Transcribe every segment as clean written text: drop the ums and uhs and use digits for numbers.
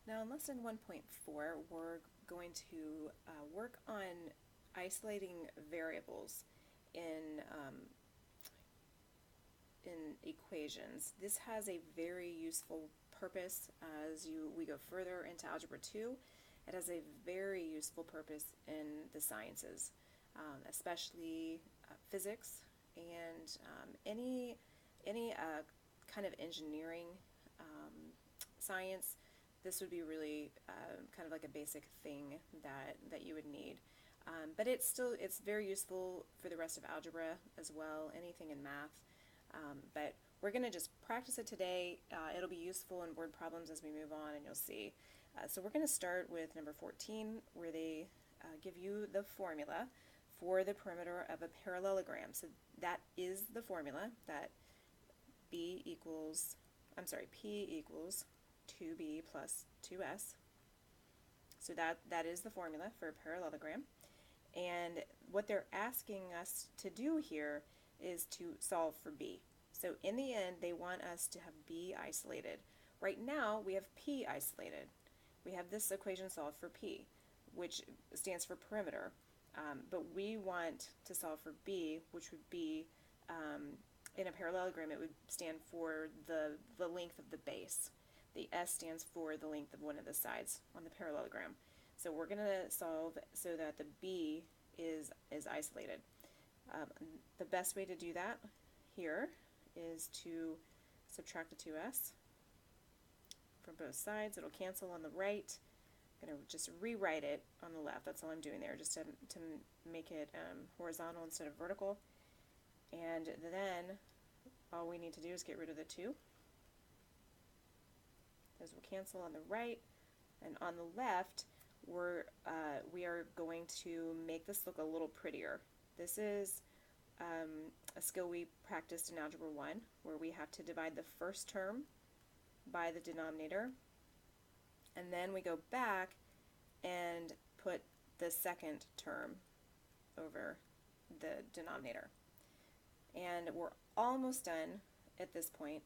Now in lesson 1.4, we're going to work on isolating variables in, in equations. This has a very useful purpose as we go further into Algebra 2. It has a very useful purpose in the sciences, especially physics and any kind of engineering science. This would be really kind of like a basic thing that you would need. But it's very useful for the rest of algebra as well, anything in math. But we're going to just practice it today. It'll be useful in word problems as we move on, and you'll see. So we're going to start with number 14, where they give you the formula for the perimeter of a parallelogram. So that is the formula, that P equals 2b plus 2s. So that is the formula for a parallelogram. And what they're asking us to do here is to solve for b. So in the end, they want us to have b isolated. Right now, we have p isolated. We have this equation solved for p, which stands for perimeter. But we want to solve for b, which would be, in a parallelogram, it would stand for the length of the base. The S stands for the length of one of the sides on the parallelogram. So we're going to solve so that the b is isolated. The best way to do that here is to subtract the 2s from both sides. It'll cancel on the right. I'm going to just rewrite it on the left. That's all I'm doing there, just to make it horizontal instead of vertical. And then all we need to do is get rid of the 2. Those will cancel on the right. And on the left, we are going to make this look a little prettier. This is a skill we practiced in Algebra 1, where we have to divide the first term by the denominator, and then we go back and put the second term over the denominator. And we're almost done at this point,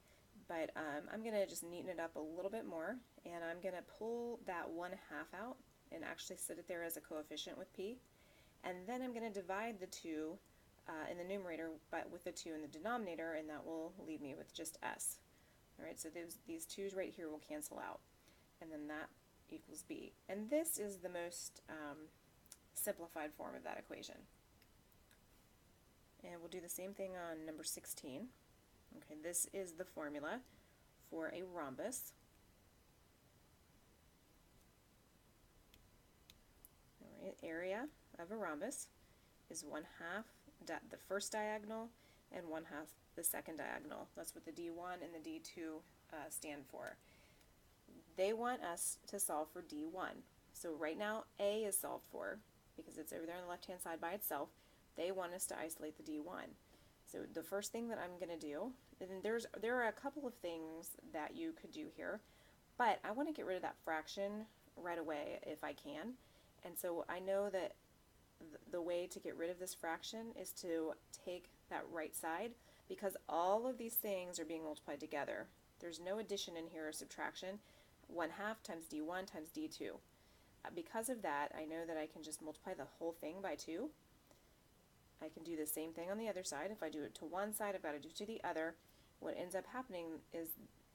but I'm going to just neaten it up a little bit more, and I'm going to pull that 1/2 out and actually set it there as a coefficient with p, and then I'm going to divide the 2 in the numerator but with the 2 in the denominator, and that will leave me with just s. Alright, so these 2's right here will cancel out, and then that equals b. And this is the most simplified form of that equation. And we'll do the same thing on number 16. Okay, this is the formula for a rhombus. Alright, area of a rhombus is 1/2 the first diagonal and 1/2 the second diagonal. That's what the D1 and the D2 stand for. They want us to solve for D1. So right now A is solved for because it's over there on the left-hand side by itself. They want us to isolate the D1. So the first thing that I'm going to do, and there are a couple of things that you could do here, but I want to get rid of that fraction right away if I can. And so I know that the way to get rid of this fraction is to take that right side, because all of these things are being multiplied together. There's no addition in here or subtraction. 1/2 times D1 times D2. Because of that, I know that I can just multiply the whole thing by 2. I can do the same thing on the other side. If I do it to one side, I've got to do it to the other. What ends up happening is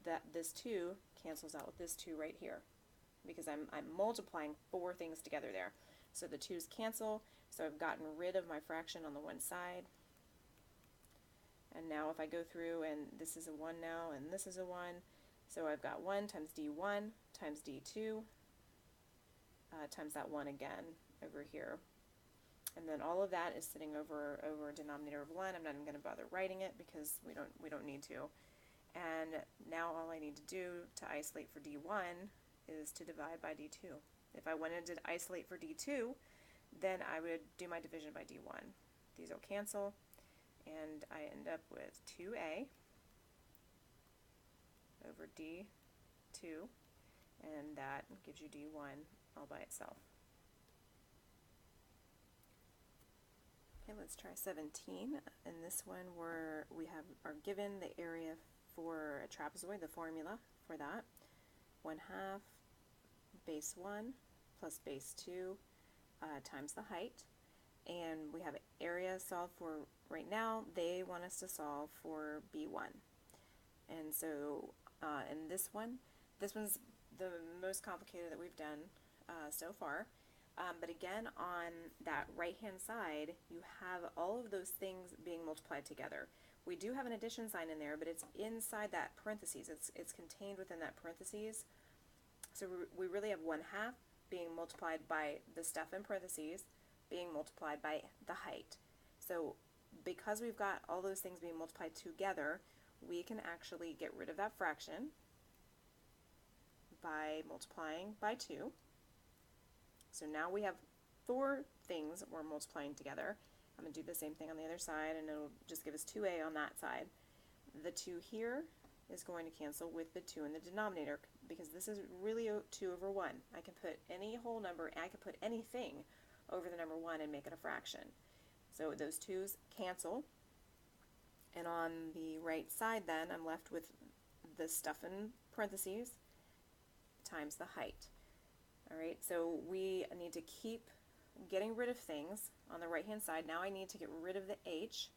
that this 2 cancels out with this 2 right here, because I'm multiplying 4 things together there. So the 2's cancel, so I've gotten rid of my fraction on the one side. And now if I go through, and this is a 1 now, and this is a 1, so I've got 1 times D1 times D2 times that 1 again over here. And then all of that is sitting over a denominator of 1. I'm not even going to bother writing it because we don't need to. And now all I need to do to isolate for D1 is to divide by D2. If I wanted to isolate for D2, then I would do my division by D1. These will cancel, and I end up with 2a over D2, and that gives you D1 all by itself. Okay, let's try 17. In this one, we are given the area for a trapezoid, the formula for that. 1/2 base 1 plus base 2 times the height. And we have area solved for right now. They want us to solve for B1. And so in this one's the most complicated that we've done so far. But again, on that right-hand side, you have all of those things being multiplied together. We do have an addition sign in there, but it's inside that parentheses. It's contained within that parentheses. So we really have 1/2 being multiplied by the stuff in parentheses being multiplied by the height. So because we've got all those things being multiplied together, we can actually get rid of that fraction by multiplying by 2. So now we have 4 things we're multiplying together. I'm going to do the same thing on the other side, and it'll just give us 2a on that side. The 2 here is going to cancel with the 2 in the denominator, because this is really 2 over 1. I can put any whole number, I can put anything over the number 1 and make it a fraction. So those 2's cancel, and on the right side then I'm left with the stuff in parentheses times the height. Alright, so we need to keep getting rid of things on the right hand side. Now I need to get rid of the h,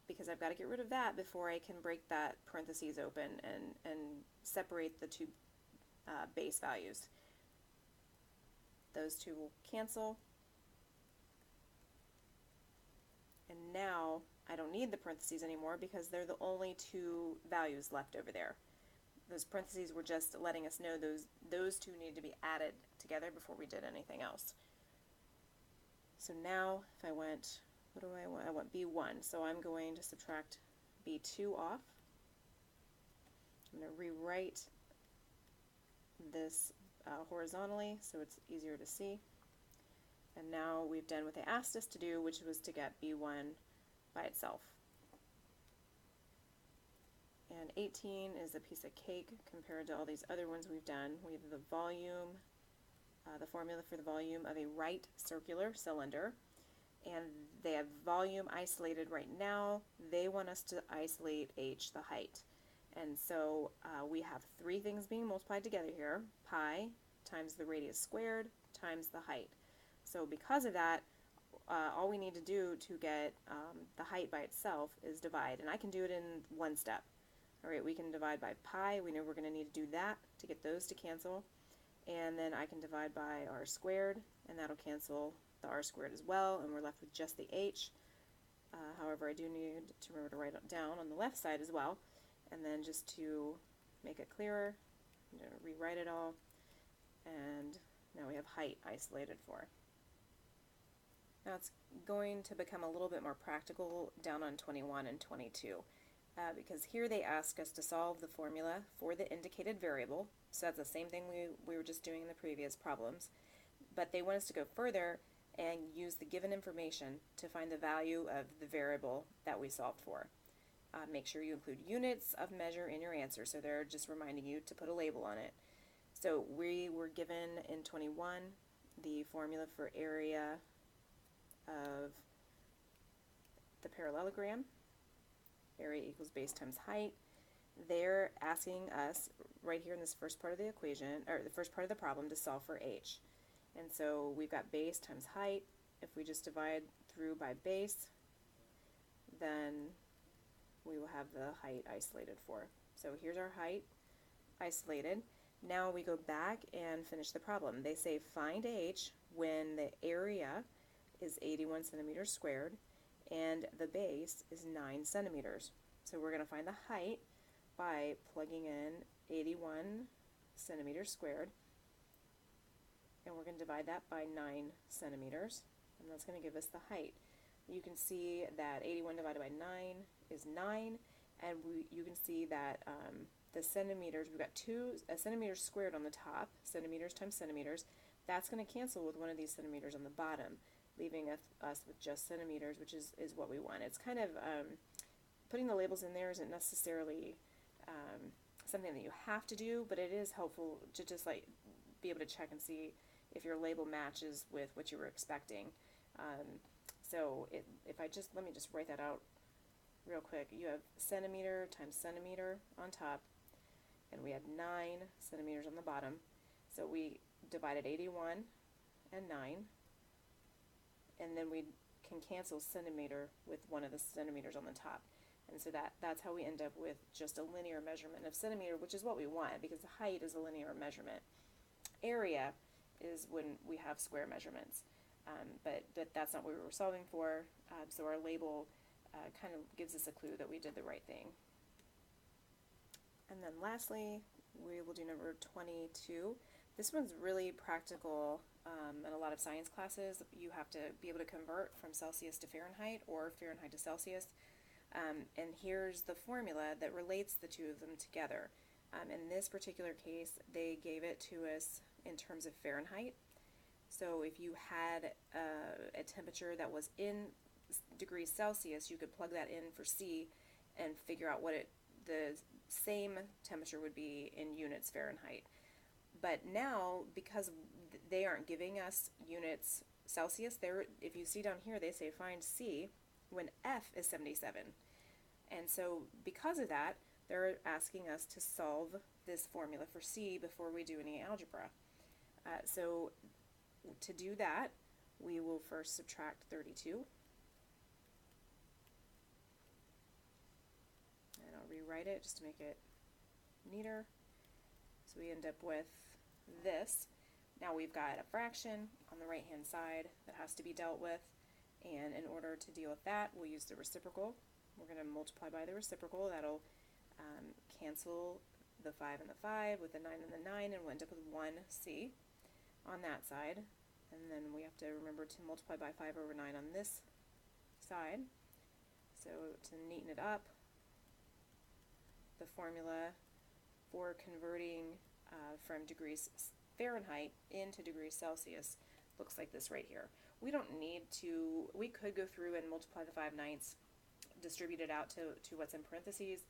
because I've got to get rid of that before I can break that parentheses open and separate the 2 base values. Those 2 will cancel. And now I don't need the parentheses anymore because they're the only 2 values left over there. Those parentheses were just letting us know those 2 need to be added together before we did anything else. So now if I went, what do I want? I want B1, so I'm going to subtract B2 off. I'm going to rewrite this horizontally so it's easier to see. And now we've done what they asked us to do, which was to get B1 by itself. And 18 is a piece of cake compared to all these other ones we've done. We have the volume, the formula for the volume of a right circular cylinder. And they have volume isolated right now. They want us to isolate h, the height. And so we have 3 things being multiplied together here. Pi times the radius squared times the height. So because of that, all we need to do to get the height by itself is divide. And I can do it in one step. Alright, we can divide by pi. We know we're going to need to do that to get those to cancel. And then I can divide by r squared, and that'll cancel the r squared as well, and we're left with just the h. However, I do need to remember to write it down on the left side as well. And then just to make it clearer, I'm going to rewrite it all. And now we have height isolated for. Now it's going to become a little bit more practical down on 21 and 22. Because here they ask us to solve the formula for the indicated variable. So that's the same thing we were just doing in the previous problems. But they want us to go further and use the given information to find the value of the variable that we solved for. Make sure you include units of measure in your answer. So they're just reminding you to put a label on it. So we were given in 21 the formula for area of the parallelogram. Area equals base times height. They're asking us right here in this first part of the equation, or the first part of the problem, to solve for h. And so we've got base times height. If we just divide through by base, then we will have the height isolated for. So here's our height isolated. Now we go back and finish the problem. They say find h when the area is 81 centimeters squared and the base is 9 centimeters. So we're going to find the height by plugging in 81 centimeters squared, and we're going to divide that by 9 centimeters, and that's going to give us the height. You can see that 81 divided by 9 is 9, and you can see that the centimeters, we've got a centimeter squared on the top, centimeters times centimeters. That's going to cancel with one of these centimeters on the bottom, leaving us with just centimeters, which is what we want. It's kind of, putting the labels in there isn't necessarily something that you have to do, but it is helpful to just like be able to check and see if your label matches with what you were expecting. So let me just write that out real quick. You have centimeter times centimeter on top, and we had 9 centimeters on the bottom. So we divided 81 and 9, and then we can cancel centimeter with one of the centimeters on the top. And so that's how we end up with just a linear measurement of centimeter, which is what we want because the height is a linear measurement. Area is when we have square measurements, but that's not what we were solving for, so our label kind of gives us a clue that we did the right thing. And then lastly, we will do number 22. This one's really practical. In a lot of science classes, you have to be able to convert from Celsius to Fahrenheit or Fahrenheit to Celsius. And here's the formula that relates the two of them together. In this particular case, they gave it to us in terms of Fahrenheit. So if you had a temperature that was in degrees Celsius, you could plug that in for C and figure out what the same temperature would be in units Fahrenheit. But now, because they aren't giving us units Celsius, if you see down here, they say find C when F is 77. And so because of that, they're asking us to solve this formula for C before we do any algebra. So to do that, we will first subtract 32. And I'll rewrite it just to make it neater. So we end up with this. Now we've got a fraction on the right hand side that has to be dealt with, and in order to deal with that, we'll use the reciprocal. We're going to multiply by the reciprocal. That'll cancel the 5 and the 5 with the 9 and the 9, and we'll end up with 1c on that side. And then we have to remember to multiply by 5 over 9 on this side. So to neaten it up, the formula for converting from degrees Fahrenheit into degrees Celsius looks like this right here. We don't need to, we could go through and multiply the 5/9, distribute it out to what's in parentheses,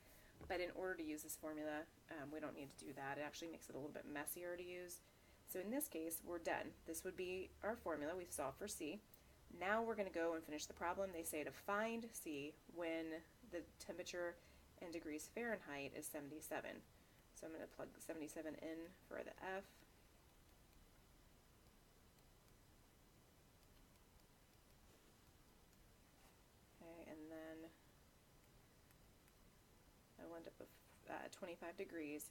but in order to use this formula, we don't need to do that. It actually makes it a little bit messier to use. So in this case, we're done. This would be our formula. We've solved for C. Now we're going to go and finish the problem. They say to find C when the temperature in degrees Fahrenheit is 77. So I'm going to plug 77 in for the F. Okay, and then I will end up with 25 degrees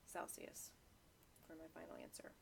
Celsius for my final answer.